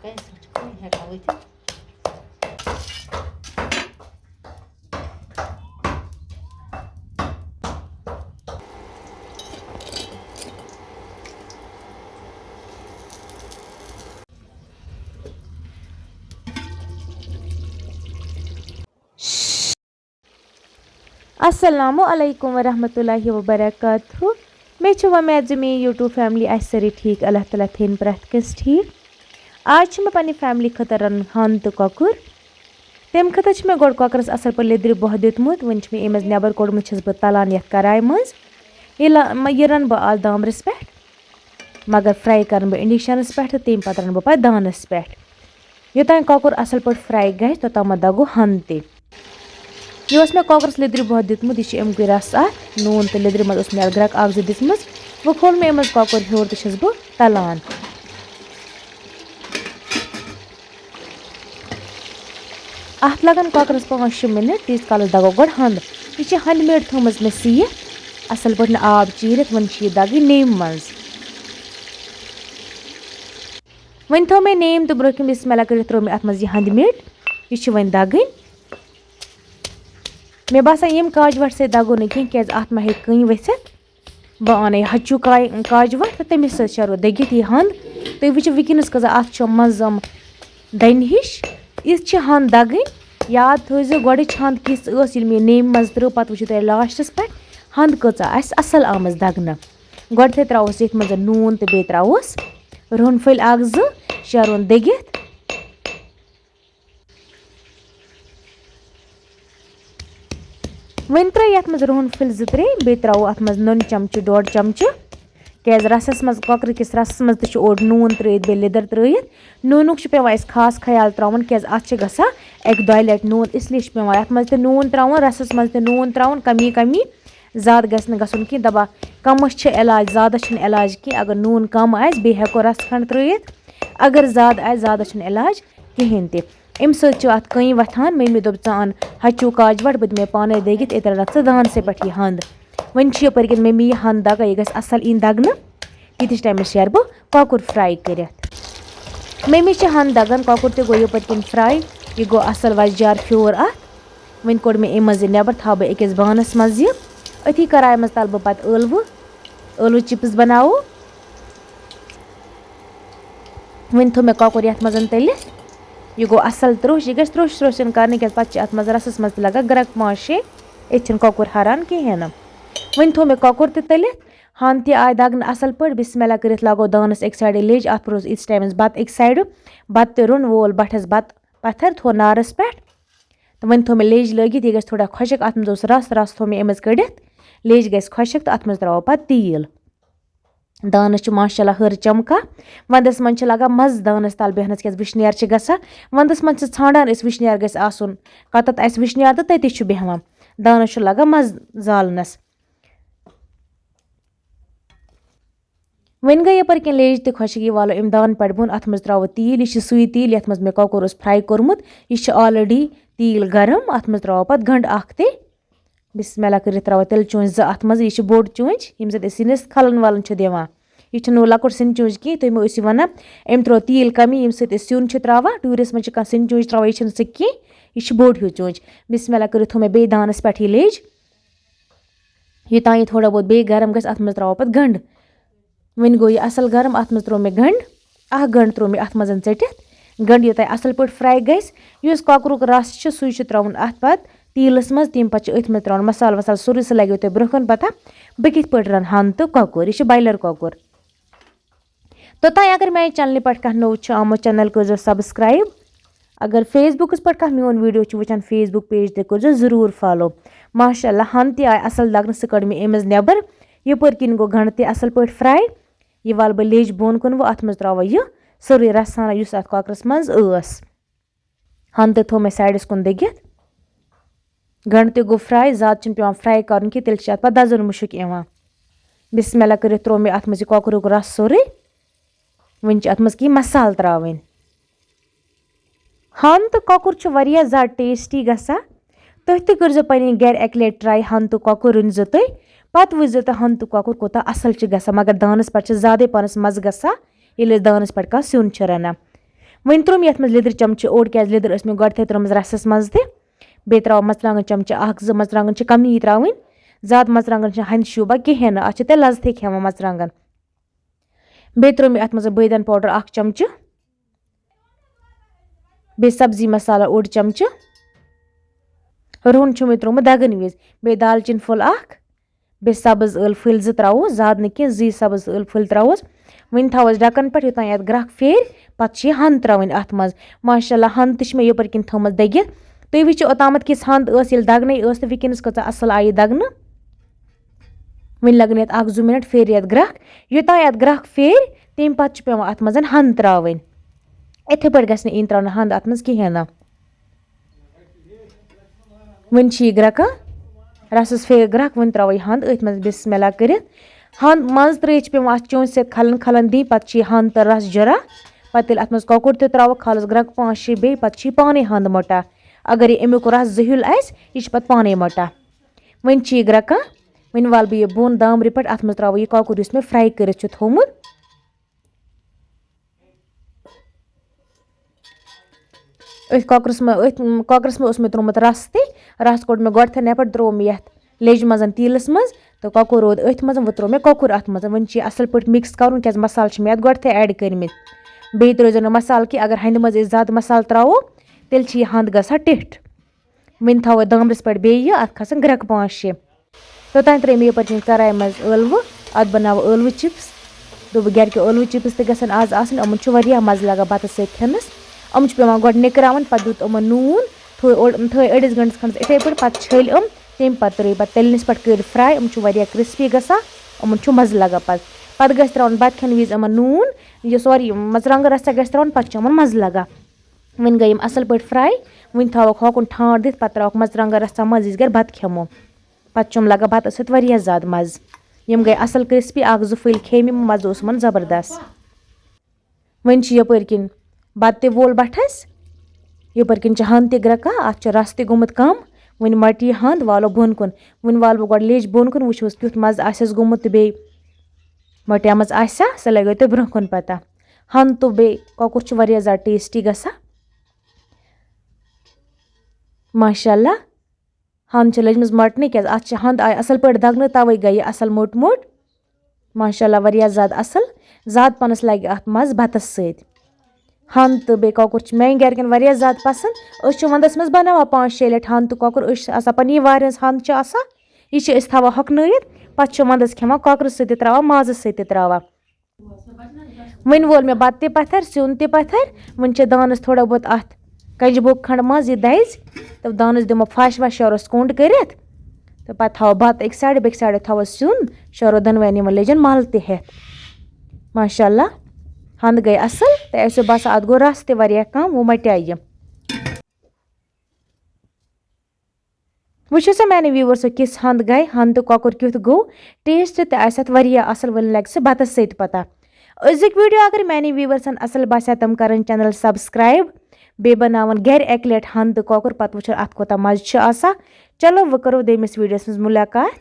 अस्सलामु अलैकुम वरहमतुल्लाहि वबरकातुहू मे उम्मीद ज मे यूट्यूब फैमिली सारी ठीक अल्लाह ताला थेन प्रथ कस ठीक आज मे पन्ने फैमिली खतर रन हन तो ककुर तम खतर मे गोड ककरस असल पे लिद्र बह दितमुत वन मे अमज नबर कोड़मुत छस बह तलान यथ कराय मज यह रन बह आज दामरस पे मगर फ्राई कर बह इंडक्शनस पे तम पत रन बह दानस पे योतान ककुर असल पे फ्राई गए तोतम दगो हन ते यह मे कॉकरस लिद्र बह दितमुत यह अमुक रस नून तो लिद्र मज मे अदरक अख जो दिम वो खोल मे अमज कॉकर हर तो छस बह तलान अत लगन कॉकरस 5-6 मिनट तीस काल दगो गोड हंद यह हंद मेड थमज मे सीत असल पे आब चीरित वन दग नेम मज वन थो मे नेम तो ब्रोह बिस्मिल्लाह कर त्रो मे अत मज यह हंद मेड यह वन दगन मे बासान यम काजवट से दगो न कह अत मा हे कई वथित बह अन हचू काजवट तो तमिस सो दगित यह हंद तुम वो वनस कजा अत मजम दन हिश इस हंद दगन याद थो गोड हंद किस मे नेम मज त्रो पे वो तुम लास्टस पे हंद कचा असल आमज दगन गोड थे त्रोस ये मज नून तो बे त्रोस रोहन फल 1-2 शरोन दगित वन त्रो ये मज रोहन फल 2-3 बे त्रो अत मज नुन चमचु 1.5 चमचु क्या रसस मज कॉकर किस रसस मज तो ओड नून त्रित बे लिदर त्रित नूनुक पेवान खास ख्याल त्रावन क्या अत गसा 1-2 लट नून इसलिए पेवान अत मज नून त्रावन रसस मज नून त्रावन कमी कमी ज्यादा गसन गसन कि दबा कमस इलाज ज्यादा इलाज कि अगर नून कम बे हेको रस खंड त्रित अगर ज्यादा इलाज कहें ते अम सत कई वथान मम्मी दोप ान हचू काजवट बह मे पाने दगित इतर रख दान से पे यह हंद वन यपर मम्मी यह हंद दगा यह गस असल इन दगन तीस टाइम शेर बह कॉकर फ्राई कर मम्मी हंद दगन कॉकर तो गो यपर फ्राई यह गो असल वजार फ्योर अत वन कोड़ मे अम नबर था बह अकिस बानस मज अथी कराय मज तल बह पे ळव चिप्स बनाओ वन थो मे कॉकर ये मज तलित यह गो असल त्रोश यह त्रोश त्रोशन कर क्या पे रसस मज लगा ग्रक 5-6 ये कॉकर हरान कहें वन थो मे कॉकर तलित हन ति आय दगन असल पे बिस्मिल्लाह कर लगो दानस एक साइड लेज अत रोज इस टाइम बत एक साइड बत रुन वोल बठस बत पत्थर थो नारस पे तो वन थो मे लेज लगित यह थोड़ा खुशक अत मज रस थो मे अमज कड़ित लेज गस खुशक तो अत मज त्रो पे तील दानस माशाल्लाह हर चमका वंदस मन लगा मज दानस तल बेहनस क्या विशनेर गसा वंदस मन ान विशनेर गस आसन कतत आस विशनेर तो तति बेहवान दानस लगा मज जालनस वन गई यपर कह लेज तो खुशक यह वालो अम दान पे बोन अत मज त्रो तील यह सुई तील ये मे कॉकर फ्राई कोर्मुत यह ऑलरेडी तील गरम अत मज त्रो पे गंड अख बिस्मिल्लाह कर त्रो तिल चूच 2 अत मज यह बोड़ चूच यम सिनिस खलन वालन दिवान यह लकुट सिन चूच कह तुम वन अम त्रो तील कमी यम सिन त्रा टूरस मज सिन चूच त्रा यह सह कह यह बोड़ हूँ चूच बिस्मिल्लाह कर थो मे बे दानस पे लेज योतान यह थोड़ा बहुत बे गरम गस अत मज त्रो पे गंड वन गो यह असल गरम अत मज त्रो मे गंड गंड त्रो मे अत मज टिट गंड योतान असल पे फ्राई गस कॉकर रस सू त्रोन अत पे तीलस मज तम पे अथ मज त्रोन मसाल वसाल सोरे सह लगे तुम ब्रोह पता बह कित पे रन हन तो कॉकर यह बॉयलर कॉकर तोतान अगर मे चैनल पे कह नो आमुत चैनल कर सब्सक्राइब अगर फेसबुकस पे कह मोन वीडियो वचान फेसबुक पेज ते कर जरूर फॉलो माशाल्लाह हन ति आय असल दगन सह कड़ मे अमज नबर यपर किन गो गंड ते असल पे फ्राई यह वाल बह लेज बोन कुन वो अत मज त्रो यह सोरे रसाना युस अत कॉकरस मज हन तो थो मे साइडस कुन दगित गंड ते गो फ्राई ज्यादा पे फ्राई कर तेल पे दजन मुशक यवान बिस्मिल्लाह कर त्रो मे अत मज कॉकर रस सोरे वन अत मज कह मसाल त्रावन हन तो कॉकर ज्यादा टेस्टी गसा तुह ते कर पे गर अक लट ट्राई हन तो कॉकर रुन तुम पत वो तुम हन तो कॉकर कोता असल गसा मगर दानस पे ज्यादा पानस मज गसा ये दानस पे कह सिन रना वहीं त्रुम यथ मज लिदर चमचे ओड क्या लिदर मे गो थे त्रमज रसस मज बे त्रा मरचांगन चमचे अख जो मरचांगन कमी त्रावन ज्यादा मरचांगन हंद शूबा कहें अत ते लजत खेवान मरचांगन बे त्रो मे अत मज बैदन पाउडर अख चमचे बे सब्जी मसाला ओड चमचे रुहन मे त्रोमुत दगन विज बे दालचीन फुल अख बे सब्ज ٲl फुल जो त्रो ज्यादा न जी सब्ज ٲl फुल त्रोस वन थोस ढक्कन पे योतान ये ग्रह फेर पे हंद त्रावन अत मज माशाल्लाह हंद ते मे यपर किन थमत दगित तुम वो ओतामत किस हंद दगन तो वनस कच असल आई दगन वन लगन ये 1-2 मिनट फेर ये ग्रह योतान ये ग्रह फेर तम पे पे अत मज हंद त्रावन इथे पे गि इन त्रावन हंद अत मज कहें ना वन ग्रह रसस फेर ग्रह वन त्रो हंद अथ मज बिस्मिल्लाह कर हंद मज त्र पे अत चौंस सत खलन खलन दी पे हंद तो रस जरा पे अत मज कौकुर तो त्रो खालस ग्रह 5-6 बे पे पाने हंद मोटा अगर ये अमुक रस जहिल यह पे पाने मोटा वन ग्रह वन वाल बह यह बोन दामर पे अत मज त्रो यह कौकुर मे फ्राई कर थोमुत कॉकरस मे त्रोमुत रस रस कोड़ मे गोड नपर त्रो मे लेज मज तीलस मज तो कौकुर रोद अथ मज वो त्रो मे कौकुर अत मज वन असल पे मिक्स कर क्या मसाल मे गोड ऐड कर बे त्रो मसाल कि अगर हंद मज ज्यादा मसाल त्रो तेल हंद गसा टिठ वन थो दामरस पे बे अत खसन ग्रह 5-6 तोतान त्रे मे यपर कराई मज ٲlवु अत बनाव ٲlवु चिप्स दोप गर के ٲlवु चिप्स ते गसन आज आसन अमन मज लगा बत सत खेनस अम पे गोड निकरावन पे दुत अमन नून थ अड़िस घंटस खंड इथे पे छल तम पे त्र पे तलनस पे कर फ्राई क्रिस्पी गसा अमन मज लगा पे गस त्रावन बत खेन विज अमन नून यह सोरी मरचांग रसा गस त्रावन पे अमन मज लगा वन गई असल पे फ्राई वन थोक होकुन ठाट दित पे त्रावक मरचांग रसा मज गर बत खेमो पे लगा बत सत ज्यादा मज यम गई असल क्रिस्पी 1-2 फुल खेम मज मन जबरदस्त वन यपर किन बत ते वोल बठस यपर किन हंद ग्रह अत रस गोमुत कम वन मटी हंद वालो बोन कुन वन वाल बह गोड लेज बोन कुन वुस क्युथ मज आस गोमुत बे मटियामज आसा सह लगो तो ब्रोह कुन पता हंद तो बे कौकुर ज्यादा टेस्टी गसा माशाल्लाह हंद लजमज मटन क्या अत हंद आय असल पे दगन तवे गई असल मोट मोट माशाल्लाह ज्यादा असल ज्यादा पनस लगे अत मज बतस सत हंद तो बे कौकुर मेन गरकन ज्यादा पसंद वंदस मज बनावा 5-6 लट हंद तो कौकुर पन वार हंद यह थवा हकनत पे वंदस खेवान कौकुर सत त्रावा माज सत त्रावा वन वोल मे बत पत्थर सिन पत्थर वन दानस थोड़ा बहुत अत कज बोक खंड मज यह दज तो दानस दिमो फश वश शोरस कुंड कर तो पे थो बत एक साइड बेक साइड थो सिन शोरो दनवन लेजन मल हेत माशाल्लाह हंद गई असल तो ऐसे बस अत गो रस ते कम वो मटाई वो सा मैंने व्यूवर्सो किस हंद गई हंद तो कौकुर क्युथ गो टेस्ट ते असल वन लग बत सत पता अजुक वीडियो अगर मैंने व्यूवर्सन असल बसा तम कर चैनल सब्सक्राइब बे बनावन गर एक लट हंद तो कौकुर पे वो अत कोता मज चलो वो करो देमिस वीडियोस मुलाकात।